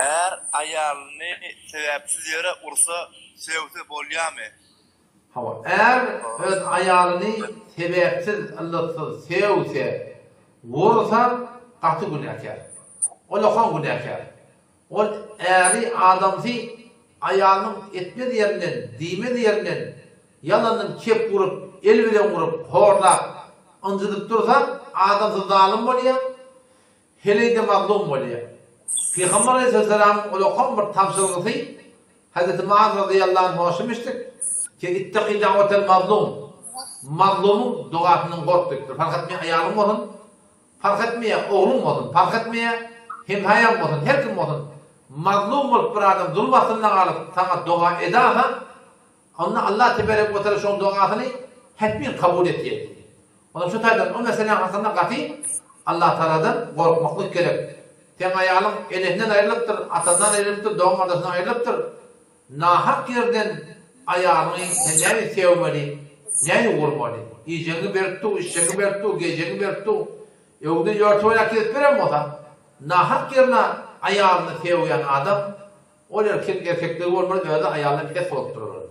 Eğer ayalını sebepsiz yere ursa sevse bolýarmy? Hava. Eğer öz ayalını sebepsiz Allahsız sevse, vursa qatı günahkar. O lokan günahkar. O eğeri adamsı ayalının etmez yerinden, diymez yerinden, yalanın kep vurup, el bilen vurup, horlap, ıncıdıp dursa, adamsı zalim bolýar, hele de mazlum bolýar. Peygamber Aleyhisselam o lokan bir tavsiyesi, Hazreti Muaz radıyallahu anh hoşumiştik ki ittaqi da'vetel mazlum. Mazlumun duasının korktuktur. Fark etmeye ayalım olsun, fark etmeye oğlum olsun, fark etmeye hemhayam olsun, her kim olsun. Mazlum olup bir adam zulmasından alıp sana dua edaha, onunla Allah tebarek ve teala şunun duasını hepin kabul ettiği. Onun şu taydan o meselenin hakkında katı Allah Teala'dan korkmaklık gerek. Sen ayalım elinden ayrılıptır, atandan ayrılıptır, doğum ardasından ayrılıptır. Nahak yerden ayağını neyini sevmeli, neyini vurmalı. İyiceni berttu, işçeni berttu, geceni berttu. Yokda yortuğuyla kesip veren olsa, nahak yerine ayağını seviyen adam, o erkekliği olmalı, öyle ayağını bir de soğutturur.